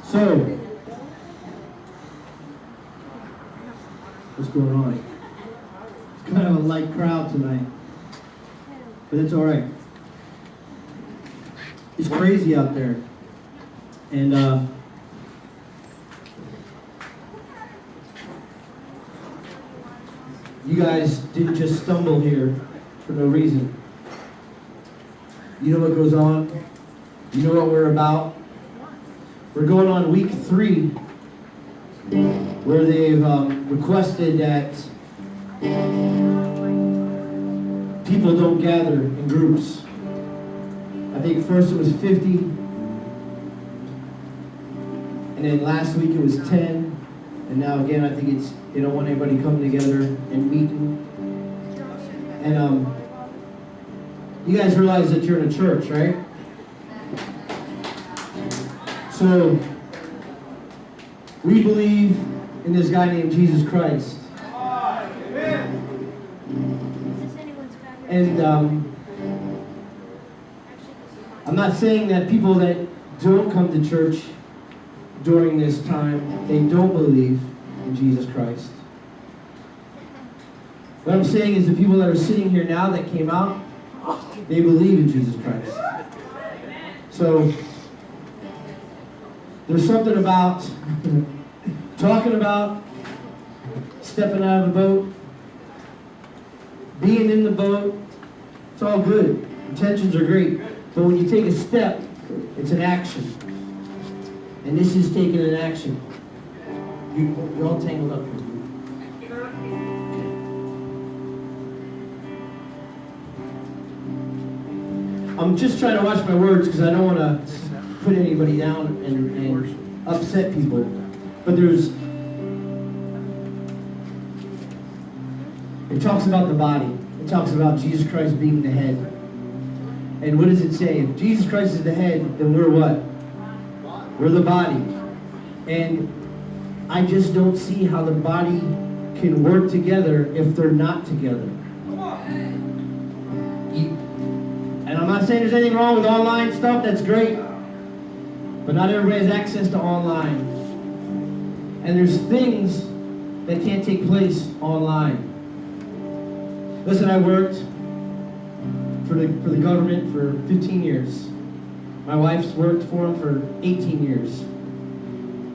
So, what's going on? It's kind of a light crowd tonight, but it's all right. It's crazy out there, and you guys didn't just stumble here for no reason. You know what goes on. You know what we're about. We're going on week 3, where they've requested that people don't gather in groups. I think first it was 50, and then last week it was 10, and now again I think it's they don't want anybody coming together and meeting. And you guys realize that you're in a church, right? So, we believe in this guy named Jesus Christ. And I'm not saying that people that don't come to church during this time, they don't believe in Jesus Christ. What I'm saying is the people that are sitting here now that came out, they believe in Jesus Christ. So, there's something about talking about stepping out of the boat, being in the boat. It's all good. Intentions are great. But when you take a step, it's an action. And this is taking an action. You're all tangled up here. I'm just trying to watch my words because I don't want to put anybody down and upset people. But it talks about the body. It talks about Jesus Christ being the head. And what does it say? If Jesus Christ is the head, then we're what? We're the body. And I just don't see how the body can work together if they're not together. And I'm not saying there's anything wrong with online stuff, that's great. But not everybody has access to online. And there's things that can't take place online. Listen, I worked for the government for 15 years. My wife's worked for them for 18 years.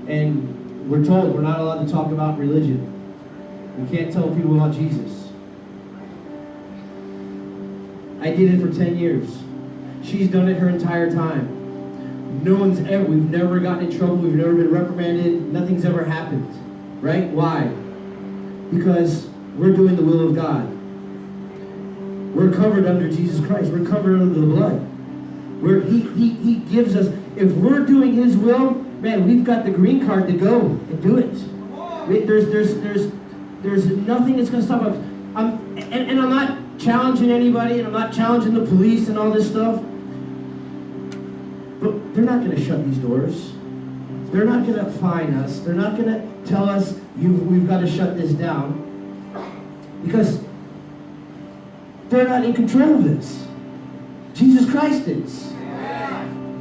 And we're told we're not allowed to talk about religion. We can't tell people about Jesus. I did it for 10 years. She's done it her entire time. We've never gotten in trouble, we've never been reprimanded, nothing's ever happened. Right? Why? Because we're doing the will of God. We're covered under Jesus Christ. We're covered under the blood. He gives us, if we're doing His will, man, we've got the green card to go and do it. There's nothing that's going to stop us. And I'm not challenging anybody, and I'm not challenging the police and all this stuff. But they're not going to shut these doors. They're not going to fine us. They're not going to tell us we've got to shut this down. Because they're not in control of this. Jesus Christ is.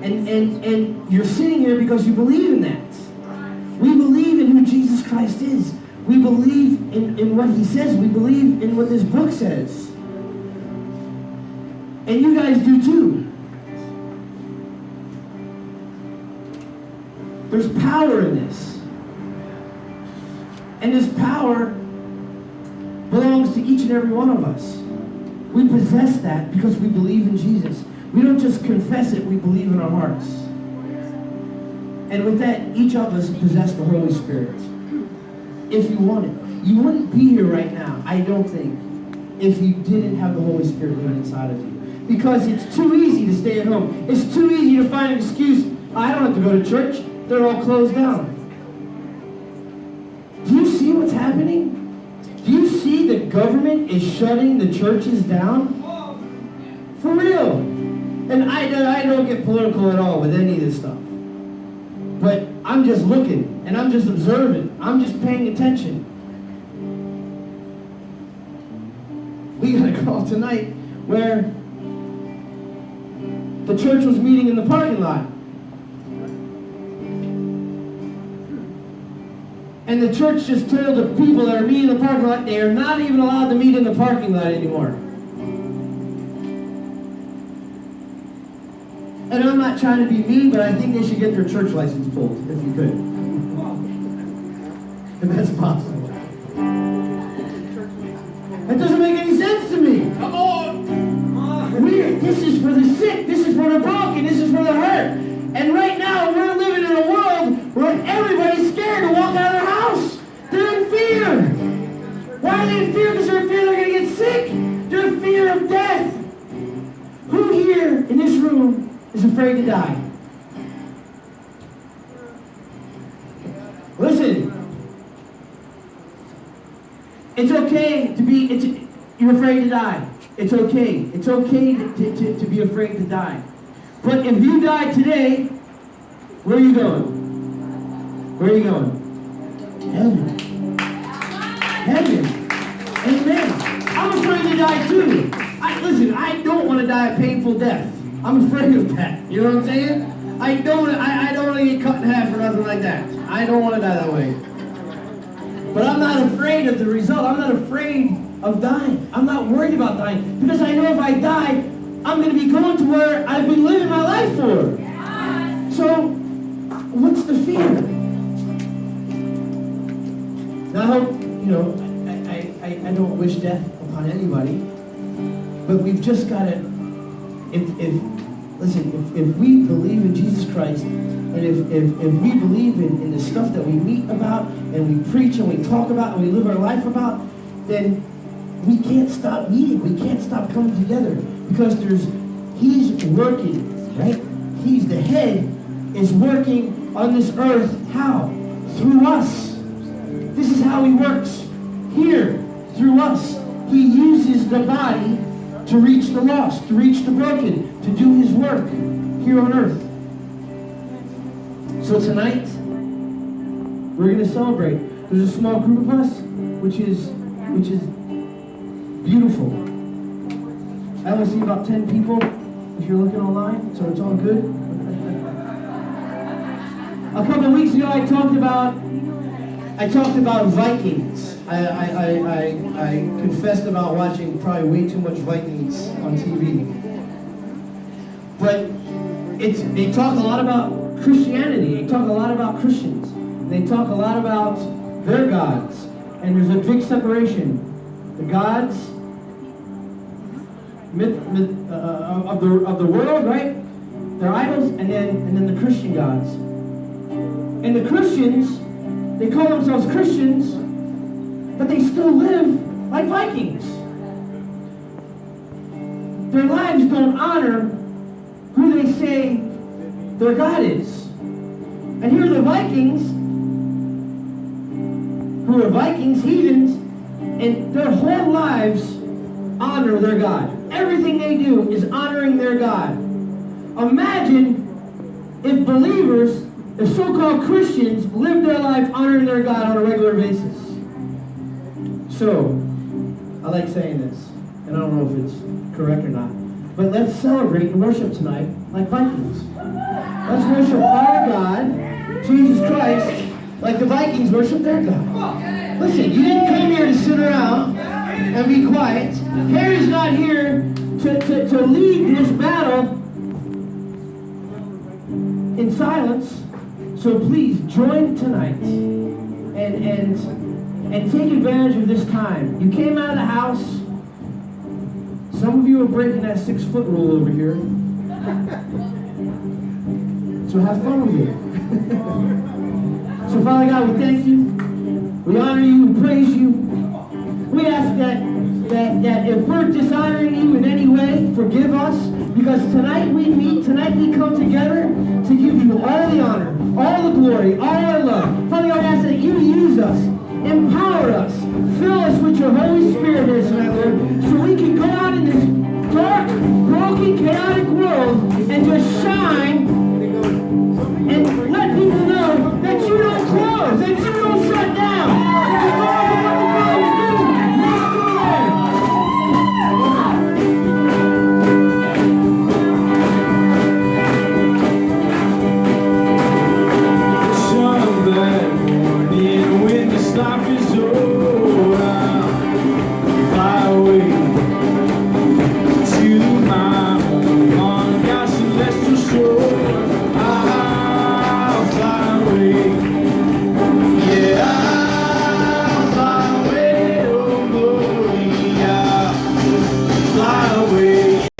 And you're sitting here because you believe in that. We believe in who Jesus Christ is. We believe in what He says. We believe in what this book says. And you guys do too. There's power in this. And this power belongs to each and every one of us. We possess that because we believe in Jesus. We don't just confess it, we believe in our hearts. And with that, each of us possess the Holy Spirit. If you want it. You wouldn't be here right now, I don't think, if you didn't have the Holy Spirit living inside of you. Because it's too easy to stay at home. It's too easy to find an excuse. I don't have to go to church. They're all closed down. Do you see what's happening? Do you see the government is shutting the churches down? For real. And I don't get political at all with any of this stuff. But I'm just looking, and I'm just observing. I'm just paying attention. We got a call tonight where the church was meeting in the parking lot. And the church just told the people that are meeting in the parking lot they are not even allowed to meet in the parking lot anymore. And I'm not trying to be mean, but I think they should get their church license pulled, if you could. If that's possible. That doesn't make any sense to me. Come on! This is for the sick, this is for the broken, this is for the hurt. And right now, we're living in a world where everybody's scared to walk out of their house. They're in fear. Why are they in fear? Because they're in fear they're going to get sick. They're in fear of death. Who here in this room is afraid to die? Listen. It's okay to be, you're afraid to die. It's okay. It's okay to be afraid to die. But if you die today, where are you going? Where are you going? Heaven. Heaven. Amen. I'm afraid to die too. Listen, I don't want to die a painful death. I'm afraid of that. You know what I'm saying? I don't want to get cut in half or nothing like that. I don't want to die that way. But I'm not afraid of the result. I'm not afraid of dying. I'm not worried about dying. Because I know if I die, I'm going to be going to where I've been living my life for. So, what's the fear? Now, I hope, I don't wish death upon anybody. But we've just got to, if we believe in Jesus Christ, and if we believe in the stuff that we meet about, and we preach, and we talk about, and we live our life about, then we can't stop meeting. We can't stop coming together. Because He's working, right? He's the head, is working on this earth. How? Through us. This is how He works. Here, through us. He uses the body to reach the lost, to reach the broken, to do His work here on earth. So tonight, we're going to celebrate. There's a small group of us, which is beautiful. I only see about 10 people if you're looking online, so it's all good. A couple of weeks ago, I talked about Vikings. I confessed about watching probably way too much Vikings on TV. But they talk a lot about Christianity. They talk a lot about Christians. They talk a lot about their gods. And there's a big separation. The gods of the world, right? Their idols, and then the Christian gods. And the Christians, they call themselves Christians, but they still live like Vikings. Their lives don't honor who they say their God is. And here are the Vikings, who are Vikings, heathens, and their whole lives honor their God. Everything they do is honoring their God. Imagine if believers, if so-called Christians, live their life honoring their God on a regular basis. So, I like saying this, and I don't know if it's correct or not, but let's celebrate and worship tonight like Vikings. Let's worship our God, Jesus Christ, like the Vikings worship their God. Listen, you didn't come here to sit around and be quiet. Harry's not here to lead this battle in silence. So please join tonight and take advantage of this time. You came out of the house. Some of you are breaking that 6-foot rule over here. So have fun with it. So Father God, we thank you. We honor you. We praise you. We ask that if we're dishonoring you in any way, forgive us. Because tonight we meet, tonight we come together